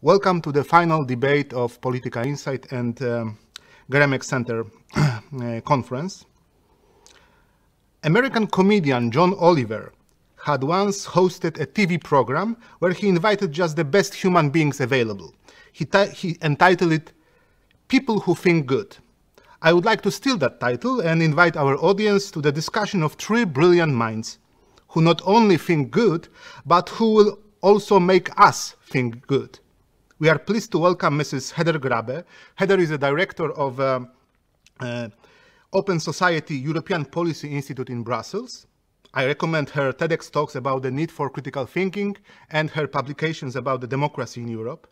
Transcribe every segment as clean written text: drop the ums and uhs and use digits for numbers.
Welcome to the final debate of Polityka Insight and Geremka Center conference. American comedian John Oliver had once hosted a TV program where he invited just the best human beings available. He entitled it People Who Think Good. I would like to steal that title and invite our audience to the discussion of three brilliant minds who not only think good, but who will also make us think good. We are pleased to welcome Mrs. Heather Grabbe. Heather is a director of Open Society European Policy Institute in Brussels. I recommend her TEDx talks about the need for critical thinking and her publications about the democracy in Europe.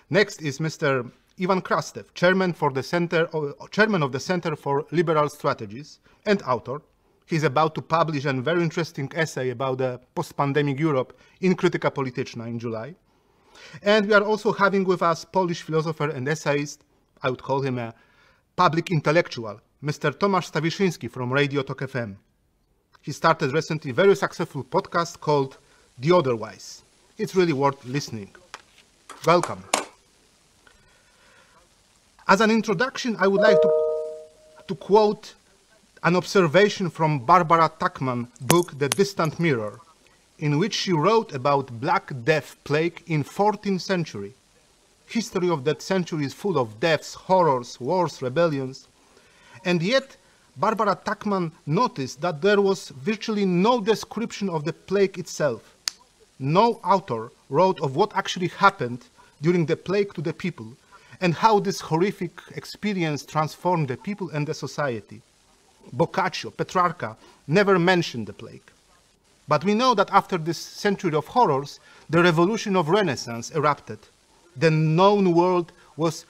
Next is Mr. Ivan Krastev, chairman of the Center for Liberal Strategies and author. He's about to publish a very interesting essay about the post-pandemic Europe in Krytyka Polityczna in July. And we are also having with us Polish philosopher and essayist, I would call him a public intellectual, Mr. Tomasz Stawiszyński from Radio Tok FM. He started recently a very successful podcast called The Otherwise. It's really worth listening. Welcome. As an introduction, I would like to quote an observation from Barbara Tuchman's book, The Distant Mirror, in which she wrote about Black Death plague in 14th century. History of that century is full of deaths, horrors, wars, rebellions. And yet, Barbara Tuchman noticed that there was virtually no description of the plague itself. No author wrote of what actually happened during the plague to the people and how this horrific experience transformed the people and the society. Boccaccio, Petrarca never mentioned the plague. But we know that after this century of horrors, the revolution of Renaissance erupted. The known world was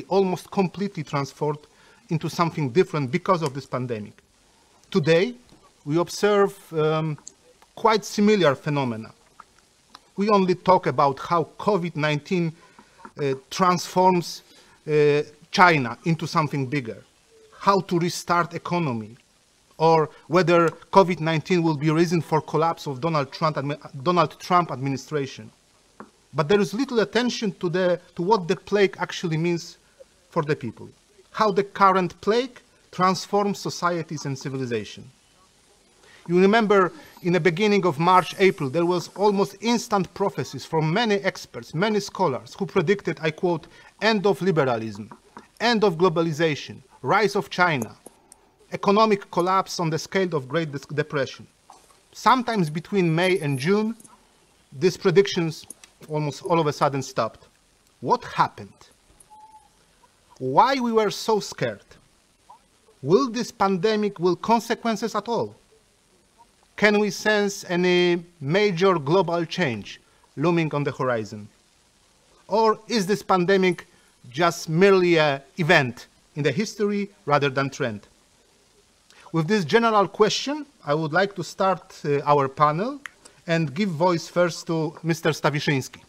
almost completely transformed into something different because of this pandemic. Today, we observe quite similar phenomena. We only talk about how COVID-19 transforms China into something bigger, how to restart economy, or whether COVID-19 will be a reason for collapse of Donald Trump administration. But there is little attention to what the plague actually means for the people, how the current plague transforms societies and civilization. You remember in the beginning of March, April, there was almost instant prophecies from many experts, many scholars who predicted, I quote, end of liberalism, end of globalization, rise of China, economic collapse on the scale of Great Depression. Sometimes between May and June, these predictions almost all of a sudden stopped. What happened? Why we were so scared? Will this pandemic will consequences at all? Can we sense any major global change looming on the horizon? Or is this pandemic just merely an event in the history rather than trend? With this general question, I would like to start our panel and give voice first to Mr. Stawiszyński.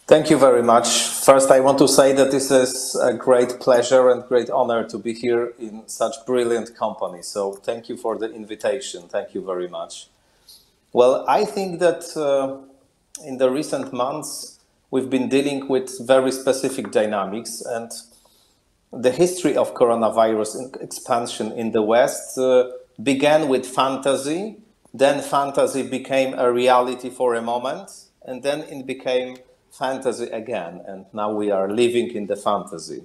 Thank you very much. First, I want to say that this is a great pleasure and great honor to be here in such brilliant company. So thank you for the invitation. Thank you very much. Well, I think that in the recent months, we've been dealing with very specific dynamics, and the history of coronavirus expansion in the West began with fantasy, then fantasy became a reality for a moment, and then it became fantasy again, and now we are living in the fantasy.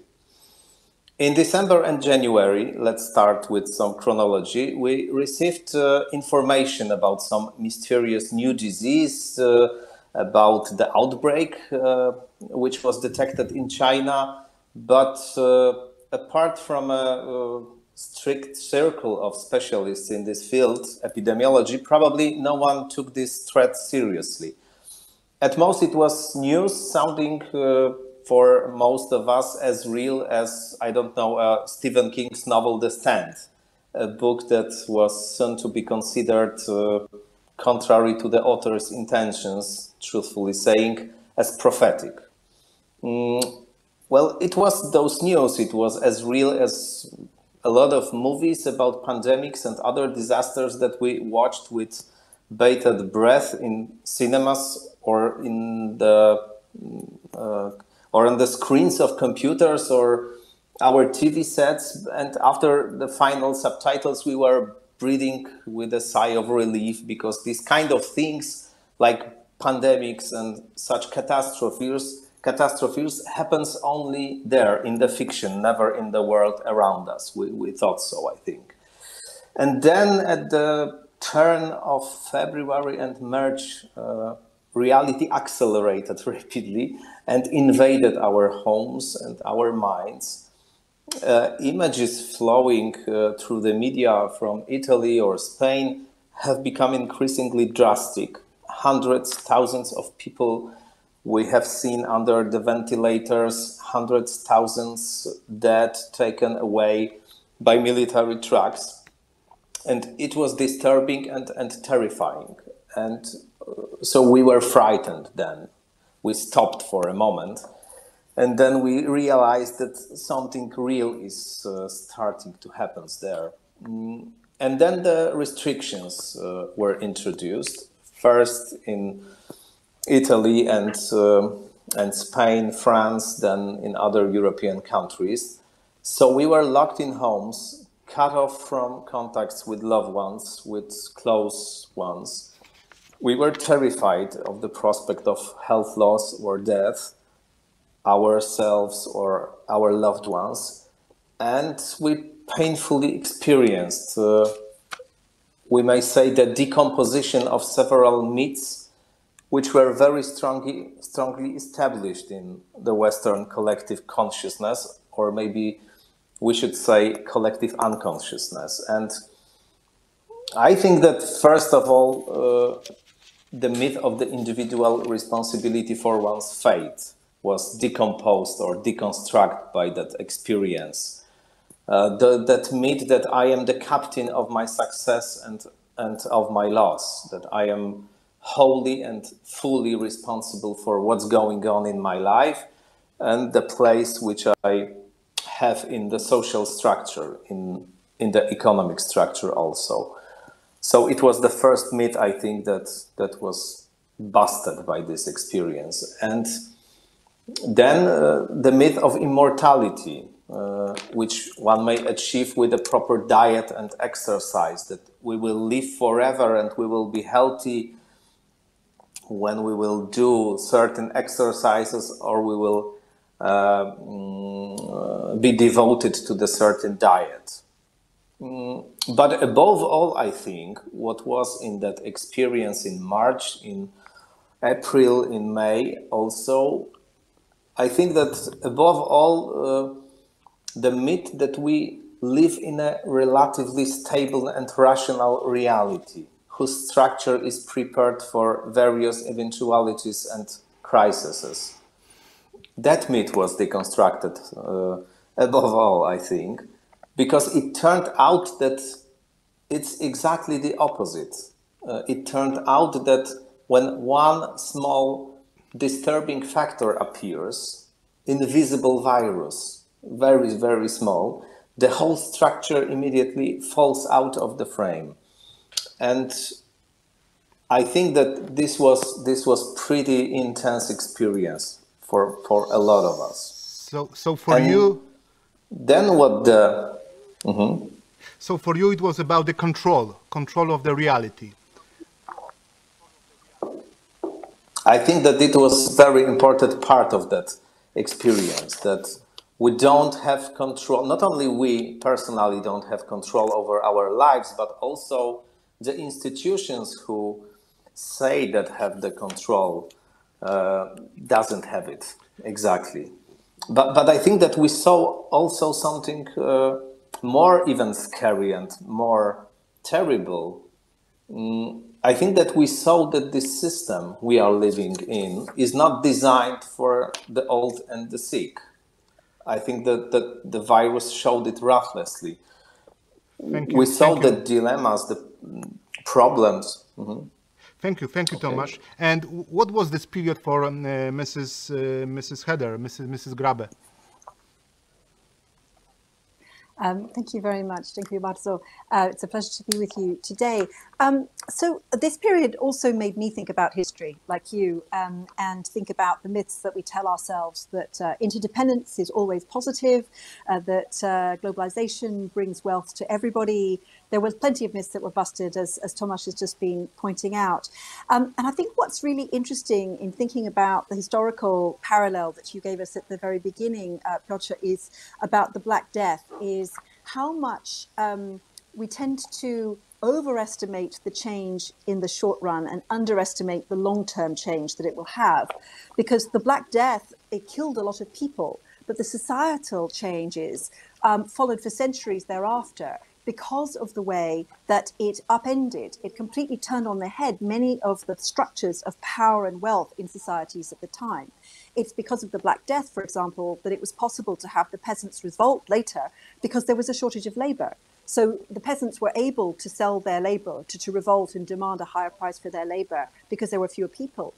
In December and January, let's start with some chronology, we received information about some mysterious new disease, about the outbreak which was detected in China. But apart from a strict circle of specialists in this field, epidemiology, probably no one took this threat seriously. At most, it was news sounding for most of us as real as, I don't know, Stephen King's novel The Stand, a book that was soon to be considered, contrary to the author's intentions, truthfully saying, as prophetic. Well, it was those news. It was as real as a lot of movies about pandemics and other disasters that we watched with bated breath in cinemas or in the or on the screens of computers or our TV sets, and after the final subtitles we were breathing with a sigh of relief, because these kind of things like pandemics and such catastrophes happens only there in the fiction, never in the world around us. We thought so, I think. And then at the turn of February and March, reality accelerated rapidly and invaded our homes and our minds. Images flowing through the media from Italy or Spain have become increasingly drastic. Hundreds, thousands of people we have seen under the ventilators, hundreds, thousands dead, taken away by military trucks. And it was disturbing and terrifying. And so we were frightened then. We stopped for a moment. And then we realized that something real is starting to happen there. And then the restrictions were introduced, first in Italy and Spain, France, then in other European countries. So we were locked in homes, cut off from contacts with loved ones, with close ones. We were terrified of the prospect of health loss or death, ourselves or our loved ones, and we painfully experienced, we may say, the decomposition of several myths which were very strongly established in the Western collective consciousness, or maybe we should say collective unconsciousness. And I think that first of all, the myth of the individual responsibility for one's fate was decomposed or deconstructed by that experience. That myth that I am the captain of my success and of my loss, that I am wholly and fully responsible for what's going on in my life and the place which I have in the social structure, in the economic structure also. So it was the first myth, I think, that was busted by this experience. And then the myth of immortality, which one may achieve with a proper diet and exercise, that we will live forever and we will be healthy when we will do certain exercises, or we will be devoted to the certain diet. But above all, I think what was in that experience in March, in April, in May also, I think that above all, the myth that we live in a relatively stable and rational reality, whose structure is prepared for various eventualities and crises. That myth was deconstructed above all, I think, because it turned out that it's exactly the opposite. It turned out that when one small disturbing factor appears, invisible virus, very, very small, the whole structure immediately falls out of the frame. And I think that this was pretty intense experience for a lot of us. So for you, then what the so for you it was about the control of the reality. I think that it was a very important part of that experience, that we don't have control. Not only we personally don't have control over our lives, but also the institutions who say that have the control doesn't have it exactly. But I think that we saw also something more even scary and more terrible. I think that we saw that this system we are living in is not designed for the old and the sick. I think that the virus showed it ruthlessly. We saw the dilemmas, the problems. Thank you, Tomasz. And what was this period for Mrs. Heder, Mrs. Grabbe? Thank you very much. Dziękuję bardzo. It's a pleasure to be with you today. So this period also made me think about history, like you, and think about the myths that we tell ourselves, that interdependence is always positive, that globalization brings wealth to everybody. There was plenty of myths that were busted, as Tomasz has just been pointing out. And I think what's really interesting in thinking about the historical parallel that you gave us at the very beginning, Piotr, is about the Black Death, is how much we tend to overestimate the change in the short run and underestimate the long-term change that it will have. Because the Black Death, it killed a lot of people, but the societal changes followed for centuries thereafter, because of the way that it upended, it completely turned on their head many of the structures of power and wealth in societies at the time. It's because of the Black Death, for example, that it was possible to have the peasants' revolt later, because there was a shortage of labor. So the peasants were able to sell their labor, to revolt and demand a higher price for their labor, because there were fewer people.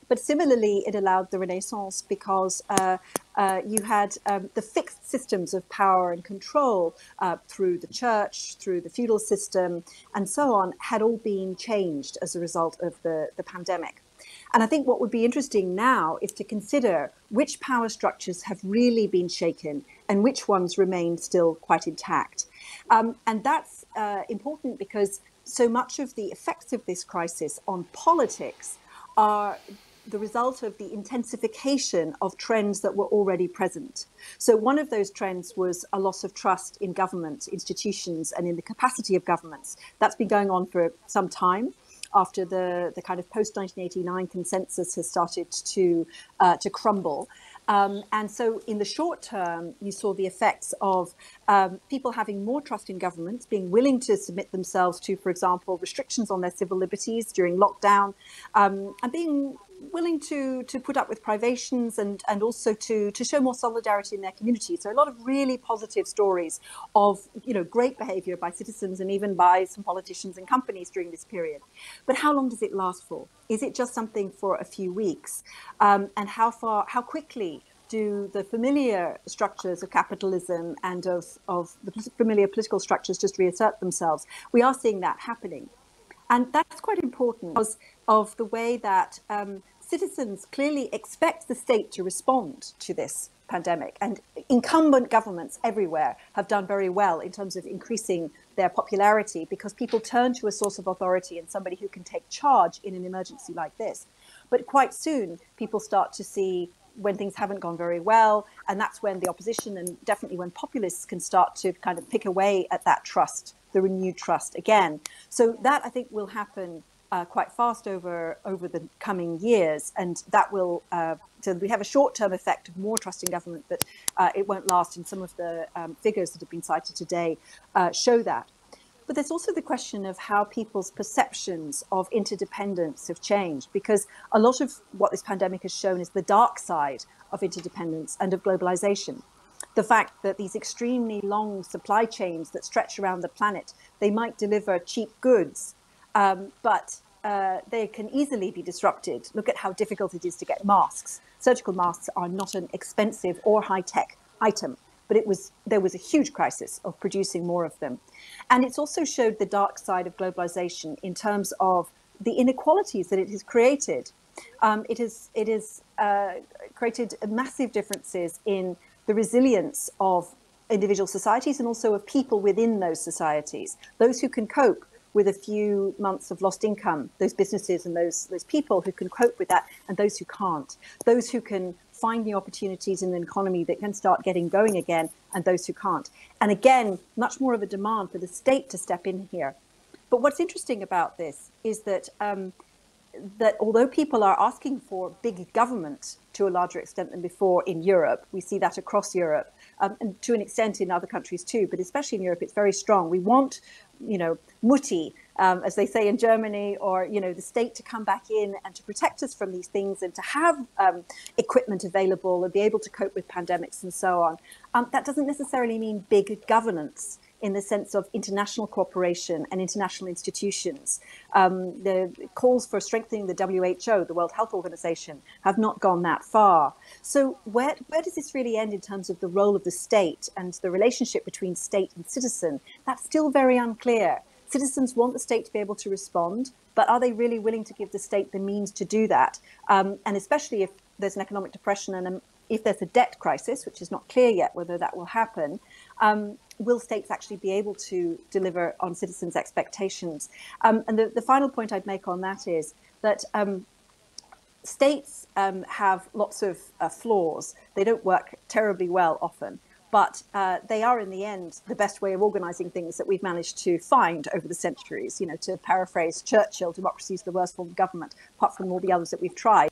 But similarly, it allowed the Renaissance because you had the fixed systems of power and control through the church, through the feudal system, and so on, had all been changed as a result of the pandemic. And I think what would be interesting now is to consider which power structures have really been shaken and which ones remain still quite intact. And that's important because so much of the effects of this crisis on politics are the result of the intensification of trends that were already present. So one of those trends was a loss of trust in government, institutions, and in the capacity of governments. That's been going on for some time, after the kind of post-1989 consensus has started to crumble. And so in the short term, you saw the effects of people having more trust in governments, being willing to submit themselves to, for example, restrictions on their civil liberties during lockdown, and being willing to put up with privations and also to show more solidarity in their community. So a lot of really positive stories of, you know, great behavior by citizens and even by some politicians and companies during this period. But how long does it last for? Is it just something for a few weeks? And how quickly do the familiar structures of capitalism and of the familiar political structures just reassert themselves? We are seeing that happening. And that's quite important because of the way that citizens clearly expect the state to respond to this pandemic. And incumbent governments everywhere have done very well in terms of increasing their popularity because people turn to a source of authority and somebody who can take charge in an emergency like this. But quite soon, people start to see when things haven't gone very well, and that's when the opposition and definitely when populists can start to kind of pick away at that trust, the renewed trust again. So that, I think, will happen quite fast over the coming years, and that will, so we have a short-term effect of more trust in government, but it won't last, and some of the figures that have been cited today show that. But there's also the question of how people's perceptions of interdependence have changed, because a lot of what this pandemic has shown is the dark side of interdependence and of globalization. The fact that these extremely long supply chains that stretch around the planet, they might deliver cheap goods, but they can easily be disrupted. Look at how difficult it is to get masks. Surgical masks are not an expensive or high-tech item, but there was a huge crisis of producing more of them. And it's also showed the dark side of globalization in terms of the inequalities that it has created. It has created massive differences in the resilience of individual societies and also of people within those societies. Those who can cope with a few months of lost income, those businesses and those people who can cope with that, and those who can't. Those who can find new opportunities in an economy that can start getting going again, and those who can't. And again, much more of a demand for the state to step in here. But what's interesting about this is that that although people are asking for big government to a larger extent than before in Europe, we see that across Europe, and to an extent in other countries too, but especially in Europe, it's very strong. We want, you know, Mutti, as they say in Germany, or, you know, the state to come back in and to protect us from these things and to have equipment available and be able to cope with pandemics and so on. That doesn't necessarily mean big governance. in the sense of international cooperation and international institutions. The calls for strengthening the WHO, the World Health Organization, have not gone that far. So where does this really end in terms of the role of the state and the relationship between state and citizen? That's still very unclear. Citizens want the state to be able to respond, but are they really willing to give the state the means to do that? And especially if there's an economic depression and if there's a debt crisis, which is not clear yet whether that will happen, will states actually be able to deliver on citizens' expectations? And the final point I'd make on that is that states have lots of flaws. They don't work terribly well often, but they are in the end the best way of organizing things that we've managed to find over the centuries. You know, to paraphrase Churchill, democracy is the worst form of government, apart from all the others that we've tried.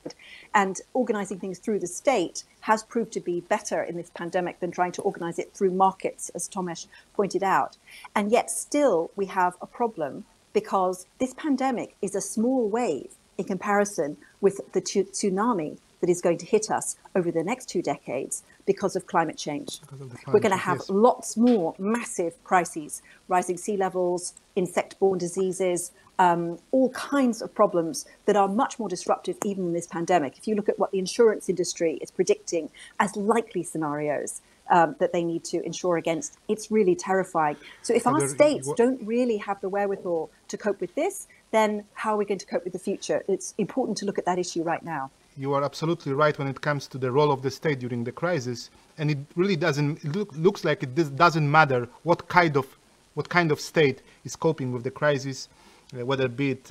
And organizing things through the state has proved to be better in this pandemic than trying to organize it through markets, as Tomasz pointed out. And yet still we have a problem, because this pandemic is a small wave in comparison with the tsunami that is going to hit us over the next 2 decades because of climate change. We're going to have lots more massive crises, rising sea levels, insect-borne diseases, all kinds of problems that are much more disruptive even in this pandemic. If you look at what the insurance industry is predicting as likely scenarios that they need to insure against, it's really terrifying. So if our states don't really have the wherewithal to cope with this, then how are we going to cope with the future? It's important to look at that issue right now. You are absolutely right when it comes to the role of the state during the crisis, and it really doesn't looks like it doesn't matter what kind of state is coping with the crisis, whether be it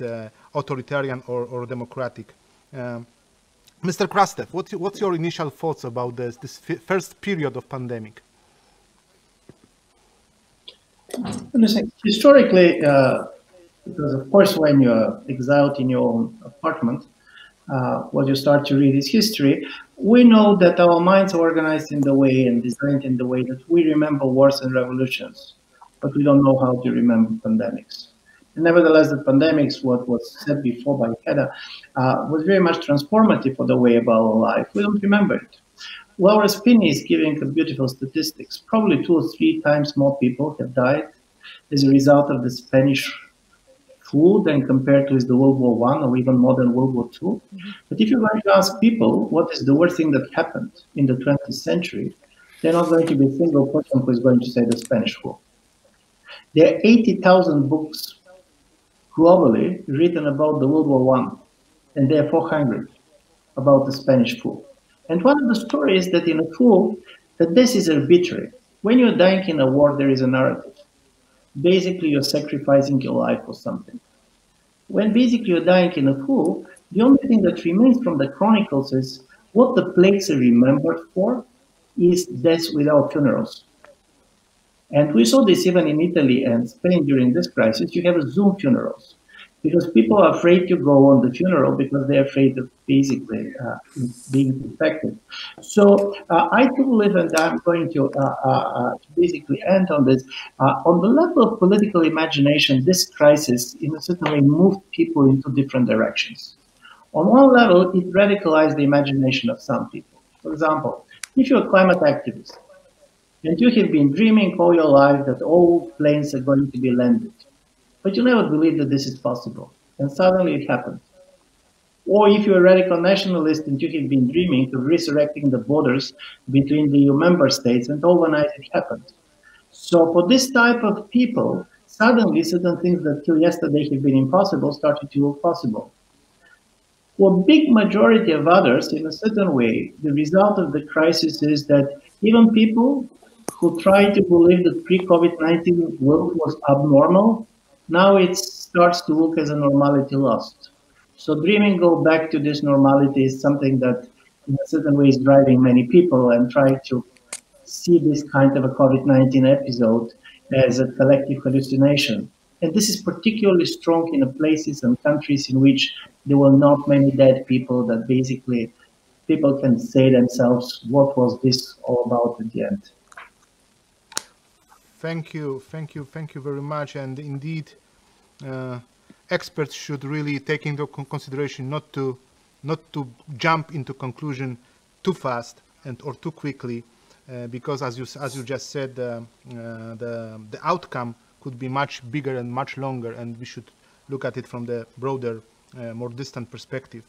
authoritarian or democratic. Mr. Krastev, what's your initial thoughts about this first period of pandemic? Historically, because of course when you're exiled in your own apartment, what you start to read is history, we know that our minds are organized in the way and designed in the way that we remember wars and revolutions, but we don't know how to remember pandemics. And nevertheless, the pandemics, what was said before by Hedda, was very much transformative for the way of our life. We don't remember it. Laura Spinney is giving a beautiful statistics. Probably 2 or 3 times more people have died as a result of the Spanish flu than compared to the World War I or even more than World War II. But if you're going to ask people what is the worst thing that happened in the 20th century, they're not going to be a single person who is going to say the Spanish flu. There are 80,000 books globally written about the World War I, and there are 400 about the Spanish flu. And one of the stories is that in a flu, that this is arbitrary. When you're dying in a war, there is a narrative. Basically, you're sacrificing your life for something. When basically you're dying in a flu, the only thing that remains from the chronicles is what the plagues are remembered for is deaths without funerals. And we saw this even in Italy and Spain during this crisis. You have Zoom funerals because people are afraid to go on the funeral because they're afraid of basically being infected. So I do believe, and I'm going to basically end on this, on the level of political imagination, this crisis in a certain way moved people into different directions. On one level, it radicalized the imagination of some people. For example, if you're a climate activist, and you have been dreaming all your life that all planes are going to be landed, but you never believed that this is possible, and suddenly it happened. Or if you're a radical nationalist and you have been dreaming of resurrecting the borders between the EU member states, and overnight it happened. So for this type of people, suddenly certain things that till yesterday have been impossible started to look possible. For a big majority of others, in a certain way, the result of the crisis is that even people who tried to believe that pre-COVID-19 world was abnormal, now it starts to look as a normality lost. So dreaming go back to this normality is something that in a certain way is driving many people and try to see this kind of a COVID-19 episode as a collective hallucination. And this is particularly strong in places and countries in which there were not many dead people, that basically people can say themselves, what was this all about at the end? Thank you very much. And indeed, experts should really take into consideration not to jump into conclusion too fast or too quickly. because as you just said, the outcome could be much bigger and much longer, and we should look at it from the broader, more distant perspective.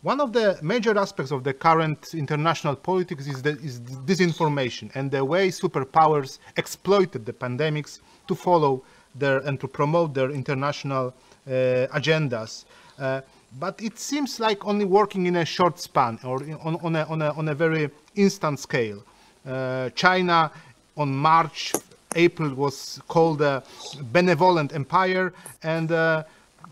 One of the major aspects of the current international politics is disinformation and the way superpowers exploited the pandemics to follow and to promote their international agendas. But it seems like only working in a short span or on a very instant scale. China on April was called a benevolent empire, and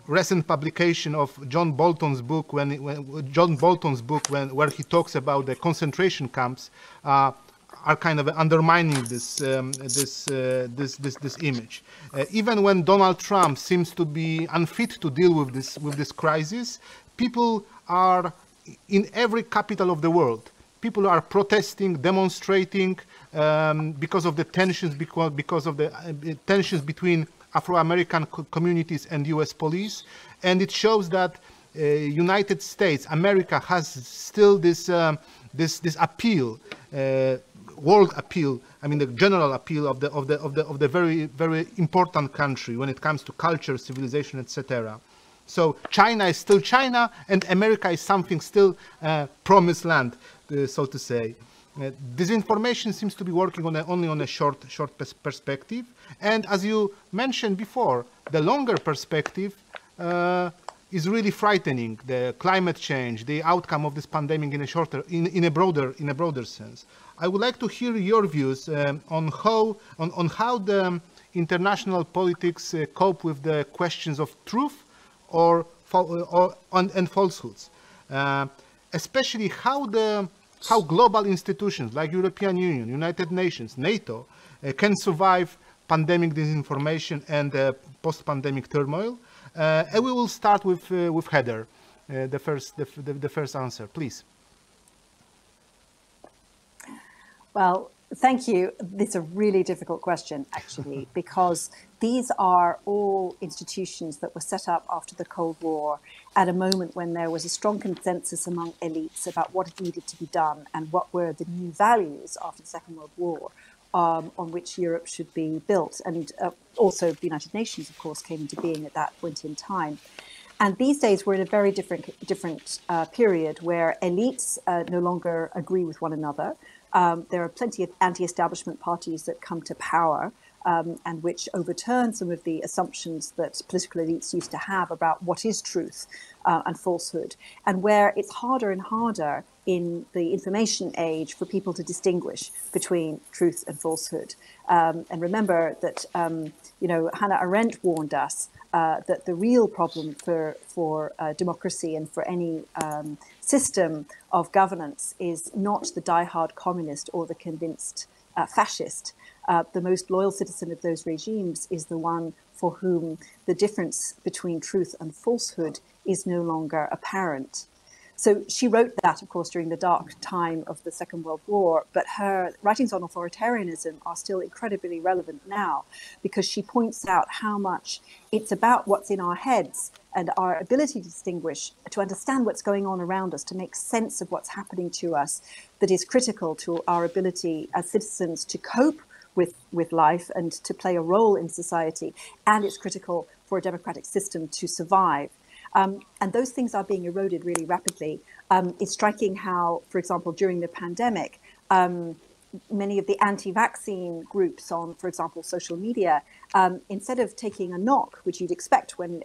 recent publication of John Bolton's book, where he talks about the concentration camps, are kind of undermining this image. Even when Donald Trump seems to be unfit to deal with this crisis, people are in every capital of the world. People are protesting, demonstrating because of the tensions, because of the tensions between Afro-American communities and U.S. police, and it shows that United States, America, has still this appeal, world appeal. I mean, the general appeal of the very, very important country when it comes to culture, civilization, etc. So China is still China, and America is something still promised land, so to say. Disinformation seems to be working only on a short perspective, and as you mentioned before, the longer perspective is really frightening. The climate change, the outcome of this pandemic in a broader sense. I would like to hear your views on how the international politics cope with the questions of truth and falsehoods, especially how global institutions like European Union, United Nations, NATO can survive pandemic disinformation and post-pandemic turmoil. And we will start with Heather, the first answer, please. Well, thank you. It's a really difficult question, actually, because these are all institutions that were set up after the Cold War at a moment when there was a strong consensus among elites about what needed to be done and what were the new values after the Second World War on which Europe should be built. And also the United Nations, of course, came into being at that point in time. And these days we're in a very different period where elites no longer agree with one another. There are plenty of anti-establishment parties that come to power and which overturn some of the assumptions that political elites used to have about what is truth and falsehood, and where it's harder and harder in the information age for people to distinguish between truth and falsehood. And remember that, Hannah Arendt warned us that the real problem for democracy and for any system of governance is not the diehard communist or the convinced fascist. The most loyal citizen of those regimes is the one for whom the difference between truth and falsehood is no longer apparent. So she wrote that, of course, during the dark time of the Second World War, but her writings on authoritarianism are still incredibly relevant now, because she points out how much it's about what's in our heads and our ability to distinguish, to understand what's going on around us, to make sense of what's happening to us, that is critical to our ability as citizens to cope with life and to play a role in society. And it's critical for a democratic system to survive. And those things are being eroded really rapidly. It's striking how, for example, during the pandemic, many of the anti-vaccine groups on, for example, social media, instead of taking a knock, which you'd expect when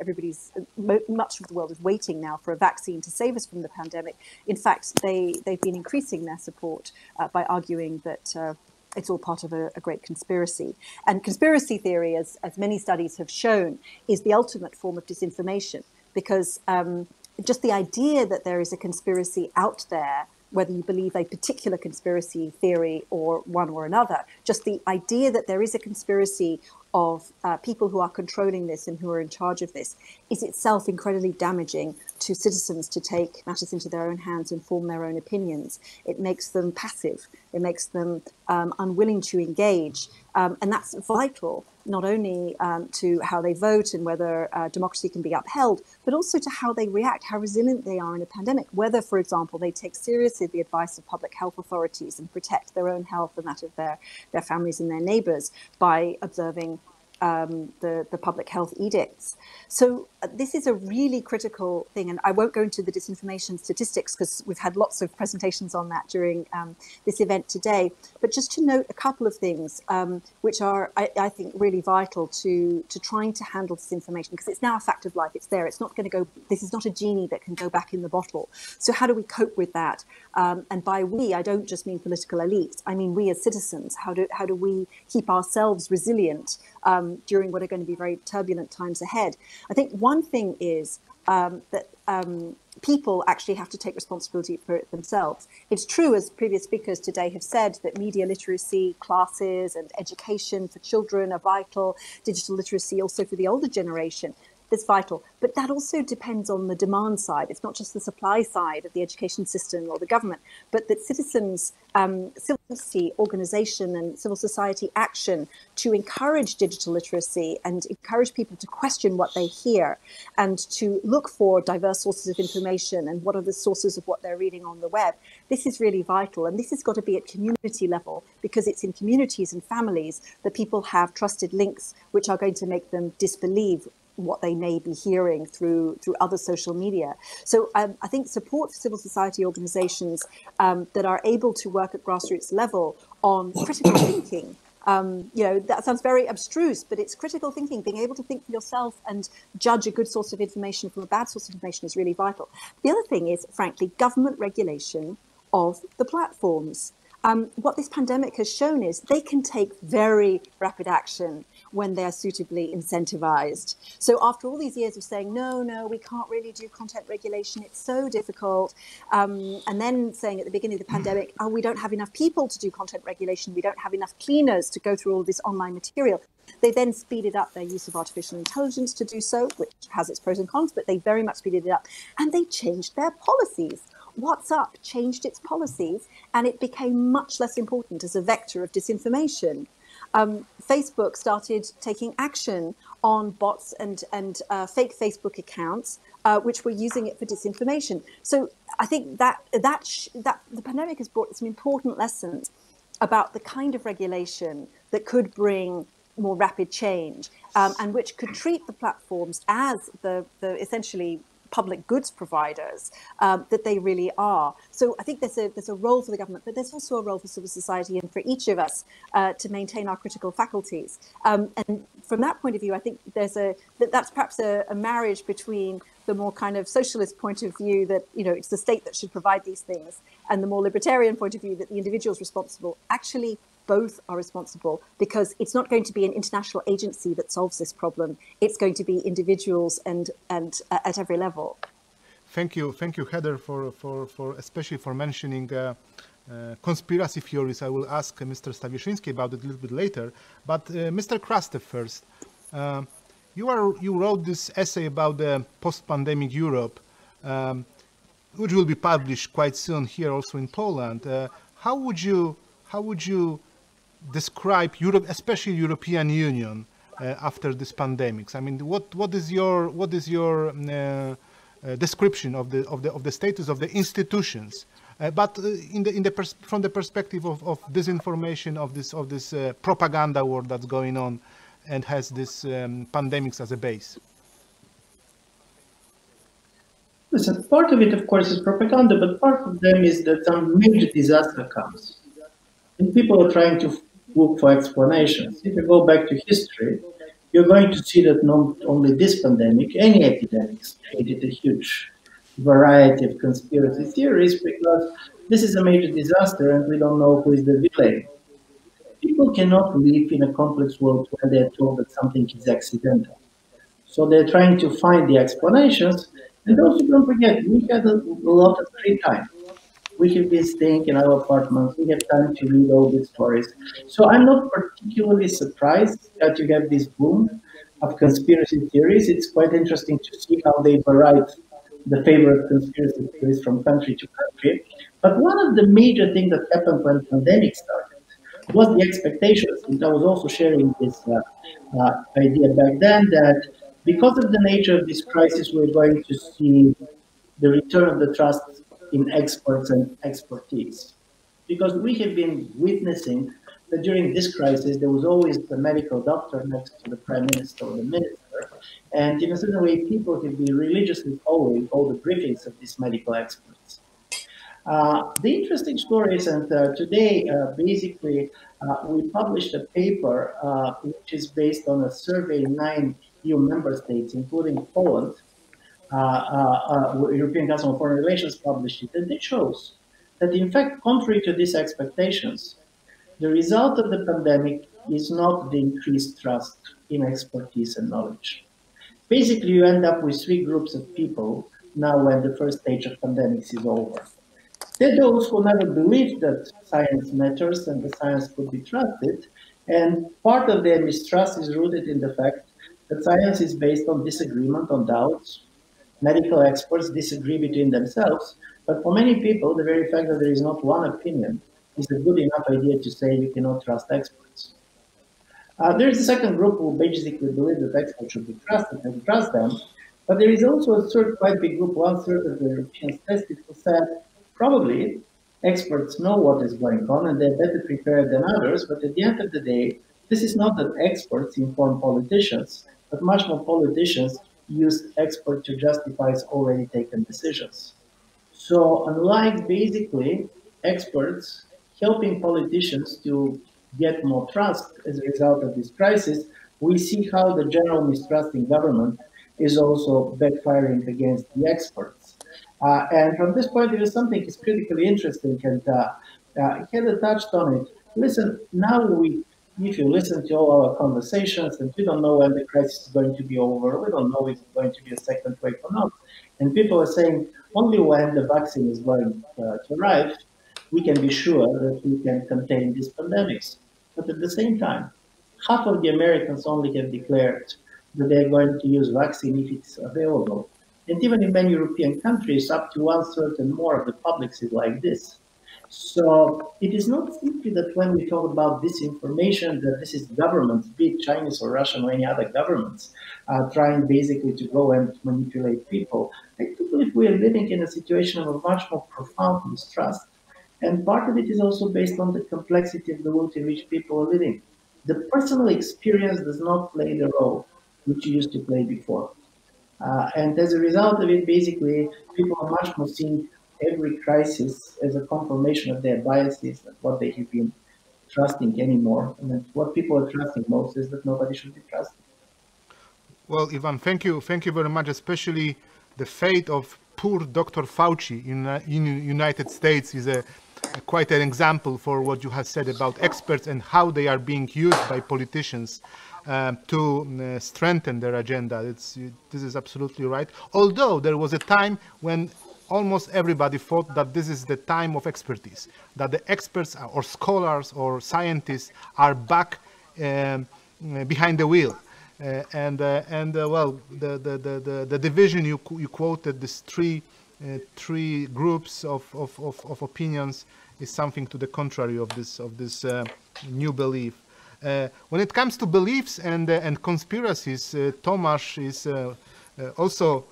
much of the world is waiting now for a vaccine to save us from the pandemic, in fact, they've been increasing their support by arguing that it's all part of a great conspiracy. And conspiracy theory, as many studies have shown, is the ultimate form of disinformation, because just the idea that there is a conspiracy out there, whether you believe a particular conspiracy theory or one or another, just the idea that there is a conspiracy of people who are controlling this and who are in charge of this is itself incredibly damaging to citizens to take matters into their own hands and form their own opinions. It makes them passive. It makes them unwilling to engage. And that's vital, not only to how they vote and whether democracy can be upheld, but also to how they react, how resilient they are in a pandemic, whether, for example, they take seriously the advice of public health authorities and protect their own health and that of their families and their neighbours by observing the public health edicts. So this is a really critical thing, and I won't go into the disinformation statistics because we've had lots of presentations on that during this event today, but just to note a couple of things which are, I think, really vital to trying to handle disinformation, because it's now a fact of life. It's there. It's not going to go, this is not a genie that can go back in the bottle. So how do we cope with that? And by we, I don't just mean political elites. I mean we as citizens. How do we keep ourselves resilient during what are going to be very turbulent times ahead? I think one thing is that people actually have to take responsibility for it themselves. It's true, as previous speakers today have said, that media literacy classes and education for children are vital, digital literacy also for the older generation. That's vital, but that also depends on the demand side. It's not just the supply side of the education system or the government, but that citizens, civil society organisation and civil society action to encourage digital literacy and encourage people to question what they hear and to look for diverse sources of information and what are the sources of what they're reading on the web. This is really vital, and this has got to be at community level, because it's in communities and families that people have trusted links which are going to make them disbelieve what they may be hearing through other social media. So I think support for civil society organizations that are able to work at grassroots level on critical thinking. That sounds very abstruse, but it's critical thinking. Being able to think for yourself and judge a good source of information from a bad source of information is really vital. The other thing is, frankly, government regulation of the platforms. What this pandemic has shown is they can take very rapid action when they're suitably incentivized. So after all these years of saying, no, we can't really do content regulation, it's so difficult, and then saying at the beginning of the pandemic, we don't have enough people to do content regulation, we don't have enough cleaners to go through all this online material. They then speeded up their use of artificial intelligence to do so, which has its pros and cons, but they very much speeded it up, and they changed their policies. WhatsApp changed its policies, and it became much less important as a vector of disinformation. Facebook started taking action on bots and fake Facebook accounts, which were using it for disinformation. So I think that the pandemic has brought some important lessons about the kind of regulation that could bring more rapid change, and which could treat the platforms as the essentially public goods providers that they really are. So I think there's a role for the government, but there's also a role for civil society and for each of us to maintain our critical faculties. And from that point of view, I think that's perhaps a marriage between the more kind of socialist point of view that it's the state that should provide these things, and the more libertarian point of view that the individual is responsible. Actually, both are responsible, because it's not going to be an international agency that solves this problem. It's going to be individuals and at every level. Thank you, Heather, for especially for mentioning conspiracy theories. I will ask Mr. Stawiszyński about it a little bit later. But Mr. Krastev first. You wrote this essay about the post-pandemic Europe, which will be published quite soon here, also in Poland. How would you describe Europe, especially European Union, after this pandemic? I mean, what is your description of the status of the institutions, but from the perspective of disinformation, of this propaganda war that's going on, and has this pandemics as a base? Listen, part of it, of course, is propaganda, but part of them is that some major disaster comes, and people are trying to look for explanations. If you go back to history, you're going to see that not only this pandemic, any epidemics created a huge variety of conspiracy theories, because this is a major disaster and we don't know who is the villain. People cannot live in a complex world when they're told that something is accidental. So they're trying to find the explanations. And also don't forget, we had a lot of free time. We have been staying in our apartments. We have time to read all these stories. So I'm not particularly surprised that you have this boom of conspiracy theories. It's quite interesting to see how they varied the favorite conspiracy theories from country to country. But one of the major things that happened when the pandemic started was the expectations, and I was also sharing this idea back then, that because of the nature of this crisis, we're going to see the return of the trust in experts and expertise. Because we have been witnessing that during this crisis, there was always the medical doctor next to the prime minister or the minister. And in a certain way, people have been religiously following all the briefings of these medical experts. The interesting story is, and today, basically, we published a paper which is based on a survey in 9 EU member states, including Poland. European Council on Foreign Relations published it, and it shows that, in fact, contrary to these expectations, the result of the pandemic is not the increased trust in expertise and knowledge. Basically, you end up with 3 groups of people now when the first stage of pandemics is over. There are those who never believed that science matters and the science could be trusted, and part of their mistrust is rooted in the fact that science is based on disagreement, on doubts. Medical experts disagree between themselves, but for many people, the very fact that there is not one opinion is a good enough idea to say you cannot trust experts. There is a second group who basically believe that experts should be trusted and trust them, but there is also a third quite big group, 1/3 of the Europeans tested, who said probably experts know what is going on and they're better prepared than others, but at the end of the day, this is not that experts inform politicians, but much more politicians use experts to justify already taken decisions. So unlike basically experts helping politicians to get more trust as a result of this crisis, we see how the general mistrust in government is also backfiring against the experts. And from this point of view, something is critically interesting, and Heather touched on it. Listen, now if you listen to all our conversations, and we don't know when the crisis is going to be over, we don't know if it's going to be a second wave or not, and people are saying only when the vaccine is going to arrive, we can be sure that we can contain these pandemics. But at the same time, half of the Americans only have declared that they're going to use vaccine if it's available. And even in many European countries, up to 1/3 and more of the public is like this. So it is not simply that when we talk about disinformation, that this is governments, be it Chinese or Russian or any other governments, trying basically to go and manipulate people. I do believe we are living in a situation of a much more profound mistrust. And part of it is also based on the complexity of the world in which people are living. The personal experience does not play the role which it used to play before. And as a result of it, basically, people are much more seeing every crisis as a confirmation of their biases and what they have been trusting anymore. And what people are trusting most is that nobody should be trusted. Well, Ivan, thank you very much, especially the fate of poor Dr. Fauci in the United States is quite an example for what you have said about experts and how they are being used by politicians to strengthen their agenda. This is absolutely right. Although there was a time when almost everybody thought that this is the time of expertise, that the experts or scholars or scientists are back behind the wheel. Well, the division you quoted, these three groups of opinions, is something to the contrary of this new belief. When it comes to beliefs and conspiracies, Tomasz is also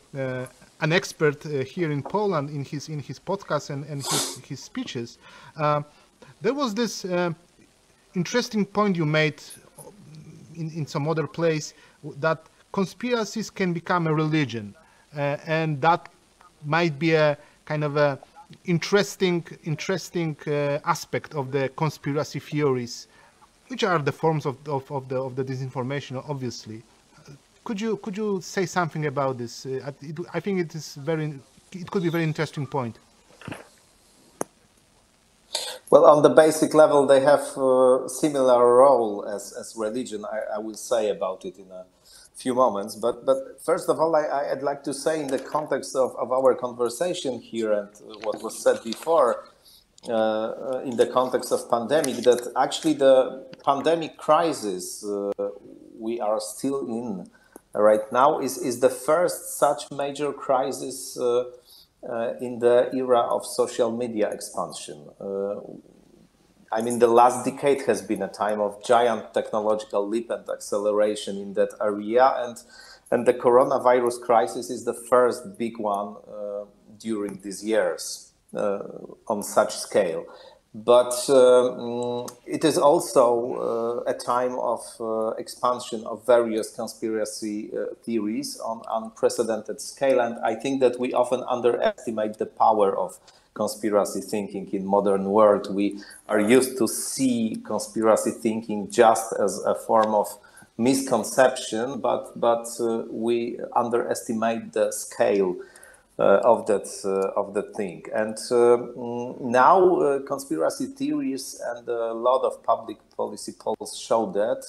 an expert here in Poland in his podcast and his speeches. There was this interesting point you made in some other place, that conspiracies can become a religion, and that might be a kind of a interesting aspect of the conspiracy theories, which are the forms of the disinformation, obviously. Could you say something about this? I think it could be a very interesting point. Well, on the basic level, they have a similar role as religion. I will say about it in a few moments. But first of all, I'd like to say, in the context of our conversation here and what was said before, in the context of pandemic, that actually the pandemic crisis we are still in right now is the first such major crisis in the era of social media expansion. I mean, the last decade has been a time of giant technological leap and acceleration in that area, and the coronavirus crisis is the first big one during these years on such scale. But it is also a time of expansion of various conspiracy theories on unprecedented scale, and I think that we often underestimate the power of conspiracy thinking in modern world. We are used to see conspiracy thinking just as a form of misconception, but we underestimate the scale of that thing. And now conspiracy theories and a lot of public policy polls show that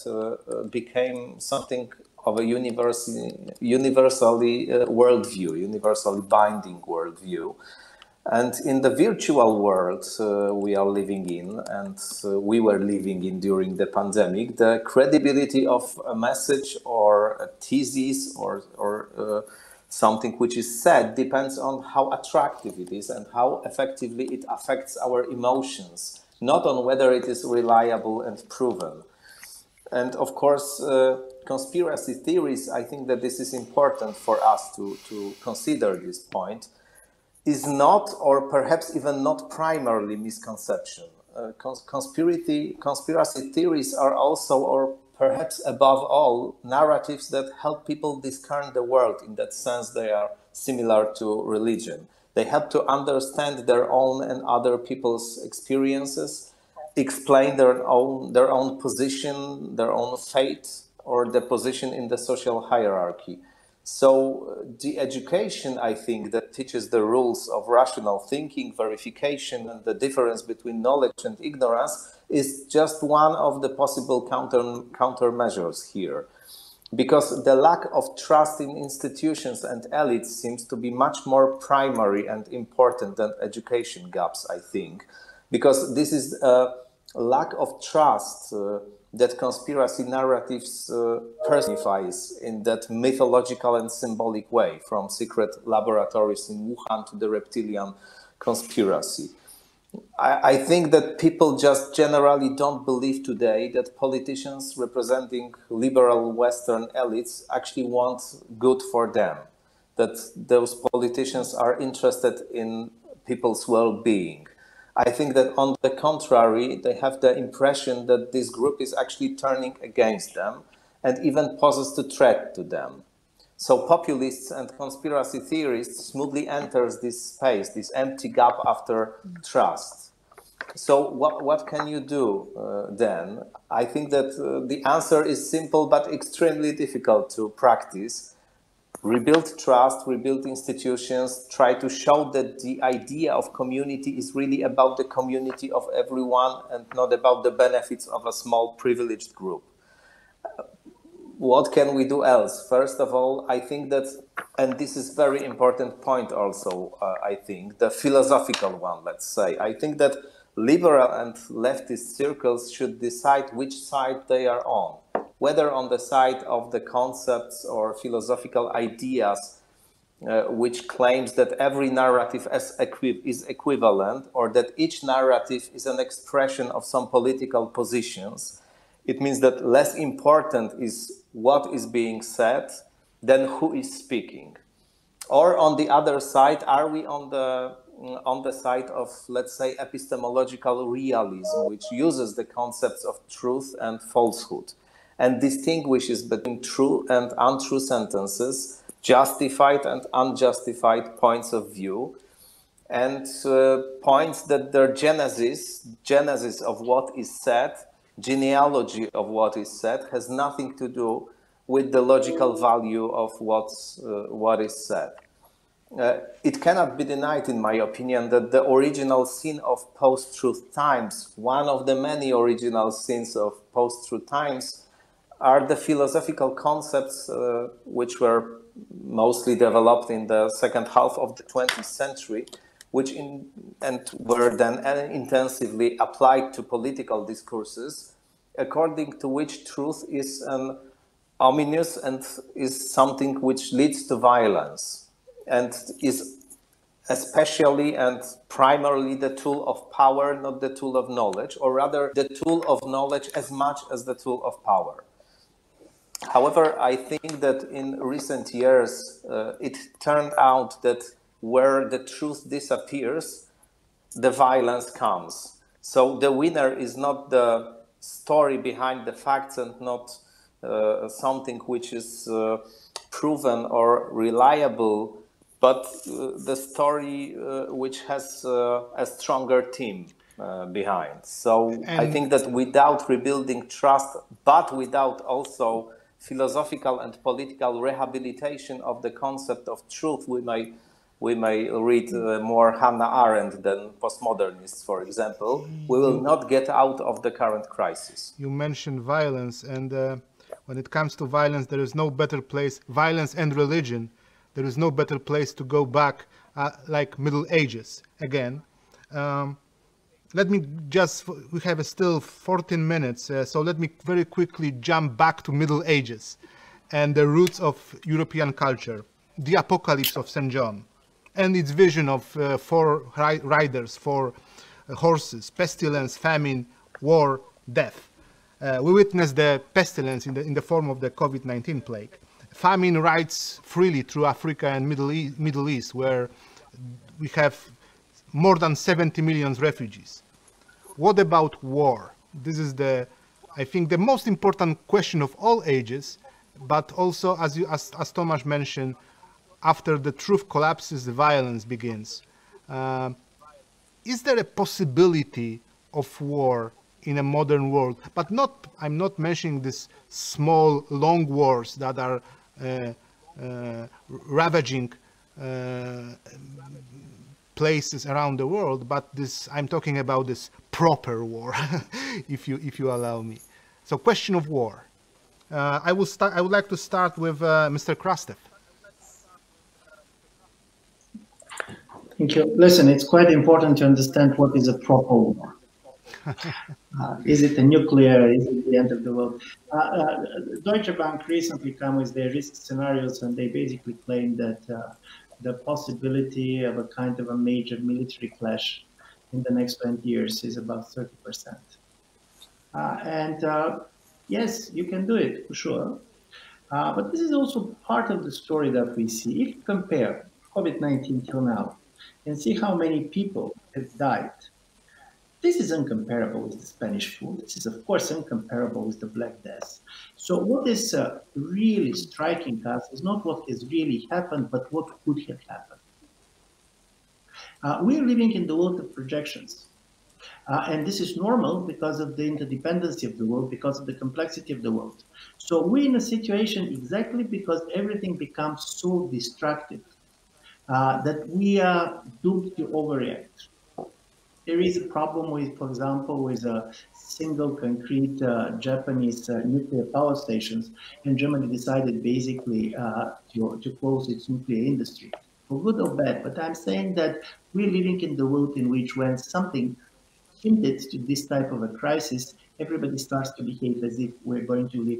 became something of a universally worldview, universally binding worldview. And in the virtual world we are living in, and we were living in during the pandemic, the credibility of a message or a thesis or something which is said depends on how attractive it is and how effectively it affects our emotions, not on whether it is reliable and proven. And of course, conspiracy theories, I think that this is important for us to consider this point, is not, or perhaps even not primarily, misconception. Conspiracy theories are also, or perhaps above all, narratives that help people discern the world. In that sense, they are similar to religion. They help to understand their own and other people's experiences, explain their own position, their own fate, or the position in the social hierarchy. So the education, I think, that teaches the rules of rational thinking, verification, and the difference between knowledge and ignorance is just one of the possible countermeasures here. Because the lack of trust in institutions and elites seems to be much more primary and important than education gaps, I think. Because this is a lack of trust that conspiracy narratives personifies in that mythological and symbolic way, from secret laboratories in Wuhan to the reptilian conspiracy. I think that people just generally don't believe today that politicians representing liberal Western elites actually want good for them, that those politicians are interested in people's well-being. I think that on the contrary, they have the impression that this group is actually turning against them and even poses a threat to them. So populists and conspiracy theorists smoothly enters this space, this empty gap after trust. So what can you do then? I think that the answer is simple but extremely difficult to practice. Rebuild trust, rebuild institutions, try to show that the idea of community is really about the community of everyone and not about the benefits of a small privileged group. What can we do else? First of all, I think that, and this is very important point also, I think, the philosophical one, let's say. I think that liberal and leftist circles should decide which side they are on, whether on the side of the concepts or philosophical ideas which claims that every narrative is equivalent, or that each narrative is an expression of some political positions. It means that less important is what is being said than who is speaking. Or on the other side, are we on the side of, let's say, epistemological realism, which uses the concepts of truth and falsehood and distinguishes between true and untrue sentences, justified and unjustified points of view, and points that their genesis of what is said, genealogy of what is said, has nothing to do with the logical value of what is said. It cannot be denied, in my opinion, that the original sin of post-truth times, one of the many original sins of post-truth times, are the philosophical concepts which were mostly developed in the second half of the 20th century, and were then intensively applied to political discourses, according to which truth is an ominous and is something which leads to violence and is especially and primarily the tool of power, not the tool of knowledge, or rather the tool of knowledge as much as the tool of power. However, I think that in recent years, it turned out that where the truth disappears, the violence comes. So the winner is not the story behind the facts and not something which is proven or reliable, but the story which has a stronger team behind. So I think that without rebuilding trust, but without also philosophical and political rehabilitation of the concept of truth, we may read more Hannah Arendt than postmodernists, for example, we will not get out of the current crisis. You mentioned violence, and when it comes to violence, there is no better place, violence and religion, there is no better place to go back like Middle Ages again. Let me just, we have still 14 minutes, so let me very quickly jump back to Middle Ages and the roots of European culture, the apocalypse of St. John, and its vision of 4 riders, 4 horses, pestilence, famine, war, death. We witnessed the pestilence in the form of the COVID-19 plague. Famine rides freely through Africa and Middle East, where we have more than 70 million refugees. What about war? This is I think the most important question of all ages, but also, as Tomasz mentioned, after the truth collapses, the violence begins. Is there a possibility of war in a modern world? But I'm not mentioning these small, long wars that are ravaging places around the world, but I'm talking about this proper war, if you allow me. So, question of war. I would like to start with Mr. Krastev. Thank you. Listen, it's quite important to understand what is a proper war. Is it a nuclear? Is it the end of the world? Deutsche Bank recently came with their risk scenarios, and they basically claim that the possibility of a kind of a major military clash in the next 20 years is about 30%. Yes, you can do it, for sure. But this is also part of the story that we see. If you compare COVID-19 till now and see how many people have died, this is incomparable with the Spanish flu. This is, of course, incomparable with the Black Death. So what is really striking us is not what has really happened, but what could have happened. We're living in the world of projections. And this is normal because of the interdependency of the world, because of the complexity of the world. So we're in a situation exactly because everything becomes so destructive that we are doomed to overreact. There is a problem with, for example, with a single concrete Japanese nuclear power stations, and Germany decided basically to close its nuclear industry, for good or bad. But I'm saying that we're living in the world in which when something hinted to this type of a crisis, everybody starts to behave as if we're going to live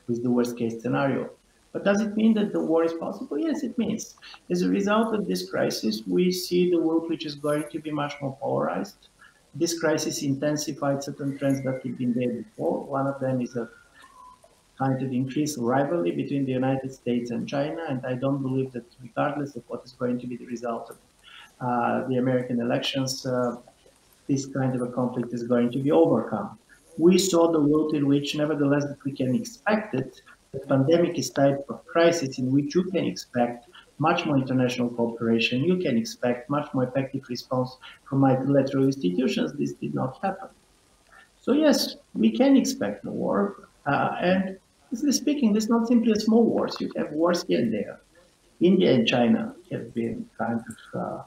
with the worst case scenario. But does it mean that the war is possible? Yes, it means. As a result of this crisis, we see the world which is going to be much more polarized. This crisis intensified certain trends that have been there before. One of them is a kind of increased rivalry between the United States and China, and I don't believe that regardless of what is going to be the result of the American elections, this kind of a conflict is going to be overcome. We saw the world in which, nevertheless, that we can expect it. The pandemic is type of crisis in which you can expect much more international cooperation. You can expect much more effective response from multilateral institutions. This did not happen. So yes, we can expect a war. And honestly speaking, this is not simply a small wars. You have wars here and there. India and China have been kind of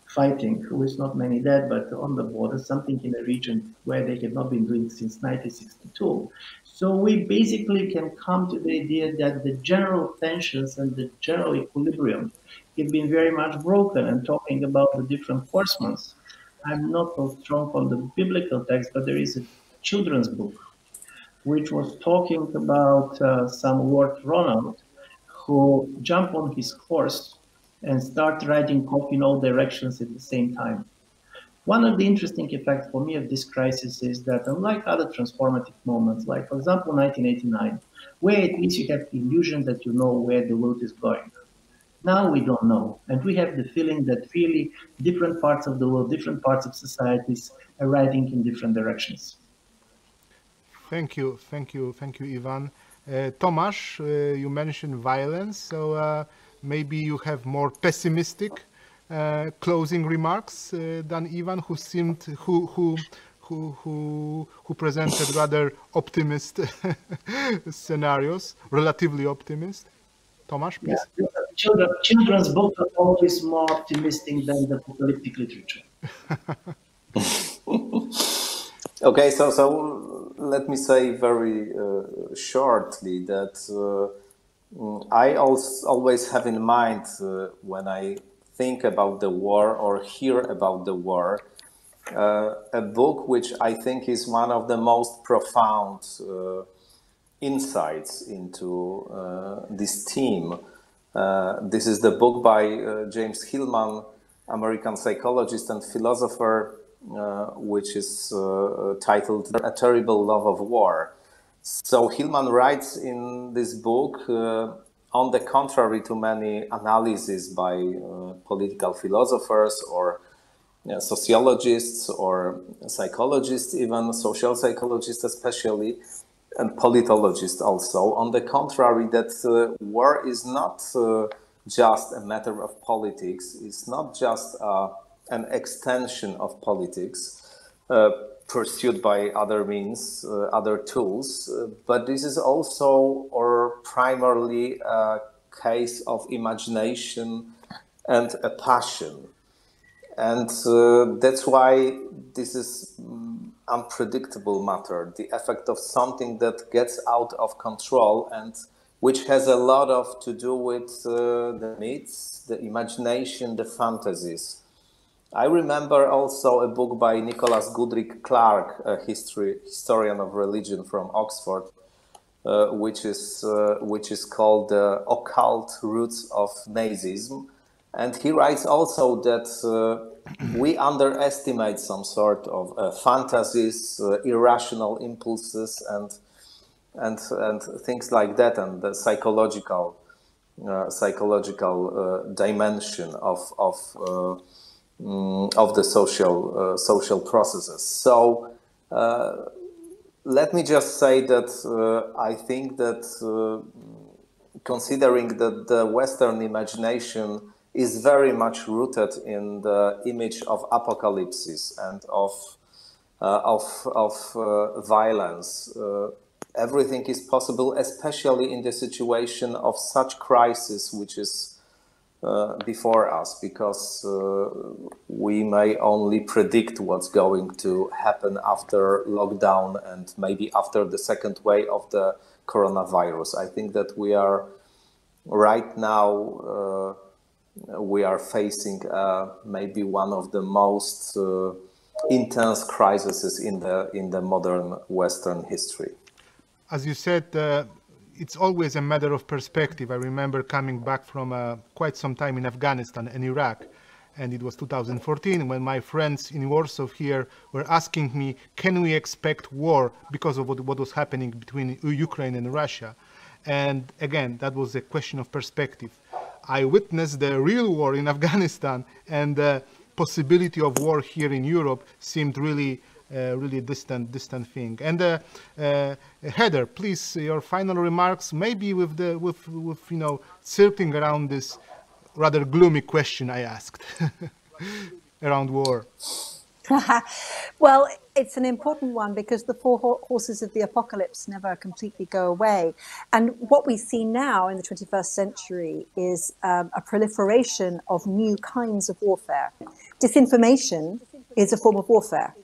fighting with not many dead, but on the border, something in a region where they have not been doing since 1962. So we basically can come to the idea that the general tensions and the general equilibrium have been very much broken. And talking about the different horsemen, I'm not so strong on the biblical text, but there is a children's book which was talking about some Lord Ronald who jumped on his horse and start riding off in all directions at the same time. One of the interesting effects for me of this crisis is that unlike other transformative moments, like for example 1989, where at least you have the illusion that you know where the world is going, now we don't know. And we have the feeling that really different parts of the world, different parts of societies are riding in different directions. Thank you, Ivan. Tomasz, you mentioned violence, so maybe you have more pessimistic closing remarks than Ivan, who seemed who presented rather optimist scenarios, relatively optimist. Tomasz, please. Yeah. Children's books are always more optimistic than the apocalyptic literature. Okay, so let me say very shortly that I always have in mind when I think about the war or hear about the war, a book which I think is one of the most profound insights into this theme. This is the book by James Hillman, American psychologist and philosopher, which is titled A Terrible Love of War. So Hillman writes in this book, on the contrary to many analyses by political philosophers or sociologists or psychologists, even social psychologists especially, and politologists also, on the contrary, that war is not just a matter of politics, it's not just an extension of politics pursued by other means, other tools, but this is also or primarily a case of imagination and a passion. And that's why this is unpredictable matter, the effect of something that gets out of control and which has a lot to do with the myths, the imagination, the fantasies. I remember also a book by Nicholas Goodrick Clarke, a historian of religion from Oxford, which is called The Occult Roots of Nazism. And he writes also that we underestimate some sort of fantasies, irrational impulses, and things like that, and the psychological dimension of the social processes. So let me just say that I think that considering that the Western imagination is very much rooted in the image of apocalypse and of violence, everything is possible, especially in the situation of such crisis which is before us, because we may only predict what's going to happen after lockdown and maybe after the second wave of the coronavirus. I think that we are right now we are facing maybe one of the most intense crises in the modern Western history. As you said, it's always a matter of perspective. I remember coming back from quite some time in Afghanistan and Iraq, and it was 2014 when my friends in Warsaw here were asking me, can we expect war because of what was happening between Ukraine and Russia? And again, that was a question of perspective. I witnessed the real war in Afghanistan, and the possibility of war here in Europe seemed really distant thing. And Heather, please, your final remarks, maybe with circling around this rather gloomy question I asked around war. Well, it's an important one because the four horses of the apocalypse never completely go away. And what we see now in the 21st century is a proliferation of new kinds of warfare. Disinformation is a form of warfare.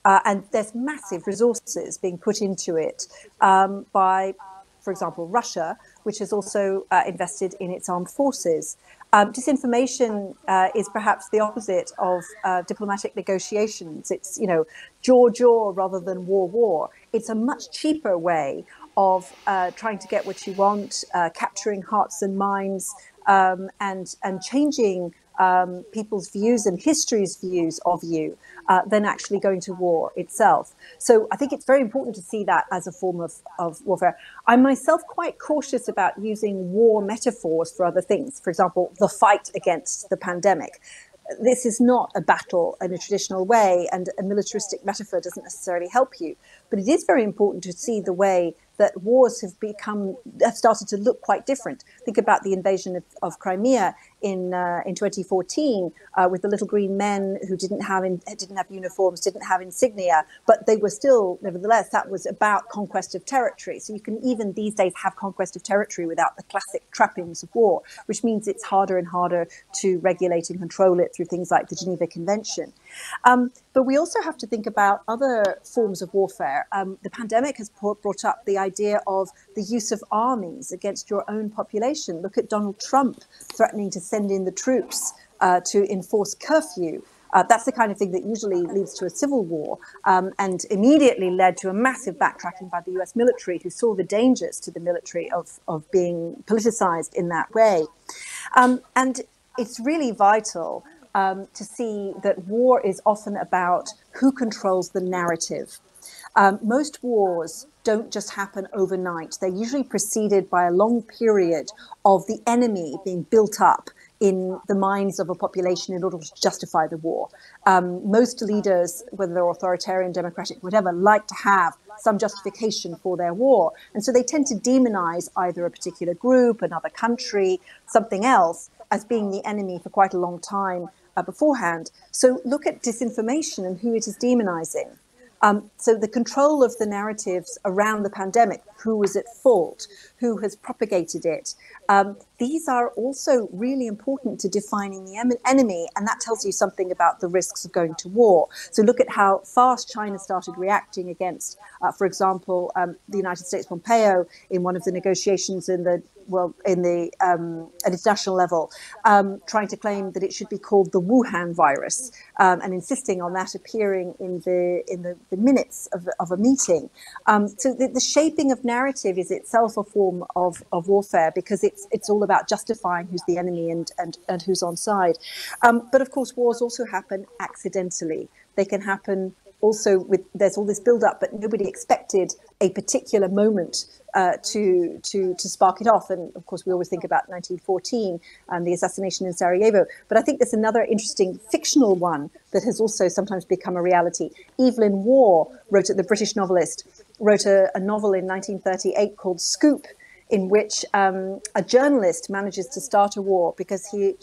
And there's massive resources being put into it by, for example, Russia, which has also invested in its armed forces. Disinformation is perhaps the opposite of diplomatic negotiations. It's, jaw rather than war. It's a much cheaper way of trying to get what you want, capturing hearts and minds, and changing people's views and history's views of you than actually going to war itself. So I think it's very important to see that as a form of warfare. I'm myself quite cautious about using war metaphors for other things. For example, the fight against the pandemic. This is not a battle in a traditional way, and a militaristic metaphor doesn't necessarily help you. But it is very important to see the way that wars have started to look quite different. Think about the invasion of Crimea in 2014 with the little green men who didn't have uniforms, didn't have insignia, but they were still, nevertheless, that was about conquest of territory. So you can even these days have conquest of territory without the classic trappings of war, which means it's harder and harder to regulate and control it through things like the Geneva Convention. But we also have to think about other forms of warfare. The pandemic has brought up the idea of the use of armies against your own population. Look at Donald Trump threatening to send in the troops to enforce curfew. That's the kind of thing that usually leads to a civil war, and immediately led to a massive backtracking by the US military, who saw the dangers to the military of being politicized in that way. And it's really vital to see that war is often about who controls the narrative. Most wars don't just happen overnight. They're usually preceded by a long period of the enemy being built up in the minds of a population in order to justify the war. Most leaders, whether they're authoritarian, democratic, whatever, like to have some justification for their war. And so they tend to demonize either a particular group, another country, something else, as being the enemy for quite a long time beforehand. So look at disinformation and who it is demonizing. So the control of the narratives around the pandemic, who was at fault, who has propagated it, these are also really important to defining the enemy, and that tells you something about the risks of going to war. So look at how fast China started reacting against, for example, the United States Pompeo in one of the negotiations at international level, trying to claim that it should be called the Wuhan virus, and insisting on that appearing in the minutes of a meeting. So the shaping of narrative is itself a form of warfare, because it's all about justifying who's the enemy and who's on side. But of course, wars also happen accidentally. They can happen also there's all this build-up, but nobody expected a particular moment to spark it off. And of course, we always think about 1914 and the assassination in Sarajevo. But I think there's another interesting fictional one that has also sometimes become a reality. Evelyn Waugh, the British novelist, wrote a novel in 1938 called Scoop, in which a journalist manages to start a war because he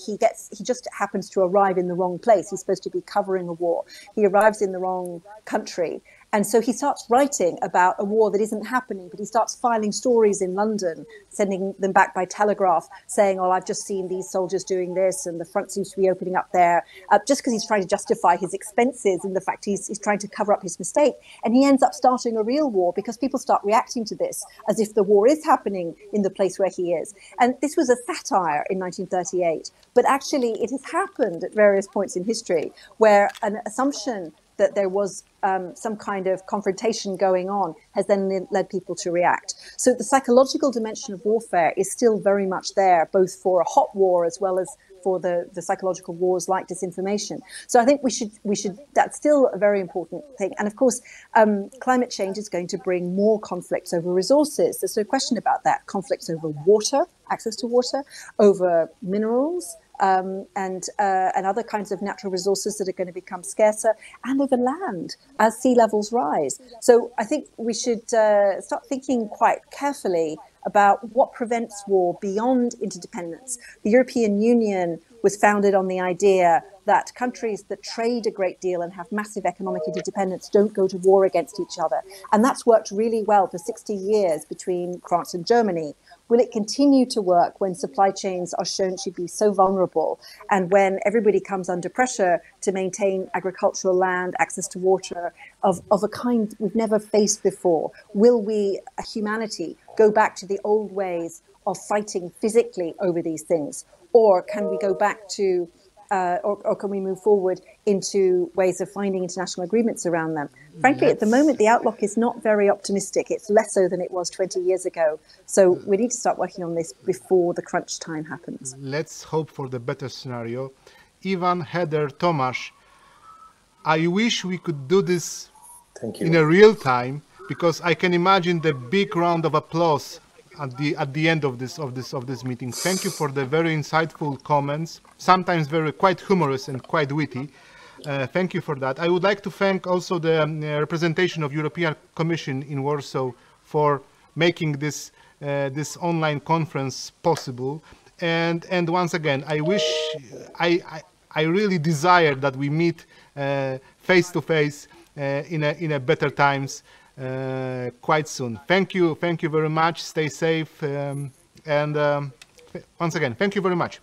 just happens to arrive in the wrong place. He's supposed to be covering a war. He arrives in the wrong country. And so he starts writing about a war that isn't happening, but he starts filing stories in London, sending them back by telegraph, saying, oh, I've just seen these soldiers doing this, and the front seems to be opening up there, just because he's trying to justify his expenses and the fact he's trying to cover up his mistake. And he ends up starting a real war because people start reacting to this as if the war is happening in the place where he is. And this was a satire in 1938, but actually it has happened at various points in history where an assumption that there was some kind of confrontation going on has then led people to react. So the psychological dimension of warfare is still very much there, both for a hot war as well as for the psychological wars like disinformation. So I think we should that's still a very important thing. And of course, climate change is going to bring more conflicts over resources. There's no question about that. Conflicts over water, access to water, over minerals, and other kinds of natural resources that are going to become scarcer, and over land as sea levels rise. So I think we should start thinking quite carefully about what prevents war beyond interdependence. The European Union was founded on the idea that countries that trade a great deal and have massive economic interdependence don't go to war against each other. And that's worked really well for 60 years between France and Germany. Will it continue to work when supply chains are shown to be so vulnerable and when everybody comes under pressure to maintain agricultural land, access to water of a kind we've never faced before? Will we, humanity, go back to the old ways of fighting physically over these things? or can we go back to, or can we move forward into ways of finding international agreements around them? Frankly, at the moment, the outlook is not very optimistic. It's less so than it was 20 years ago. So we need to start working on this before the crunch time happens. Let's hope for the better scenario. Ivan, Heather, Tomasz, I wish we could do this in a real time, because I can imagine the big round of applause at the end of this meeting. Thank you for the very insightful comments, sometimes quite humorous and quite witty. Thank you for that. I would like to thank also the representation of European Commission in Warsaw for making this online conference possible. And once again, I wish, I really desire that we meet face to face in a better times quite soon. Thank you very much. Stay safe, and once again, thank you very much.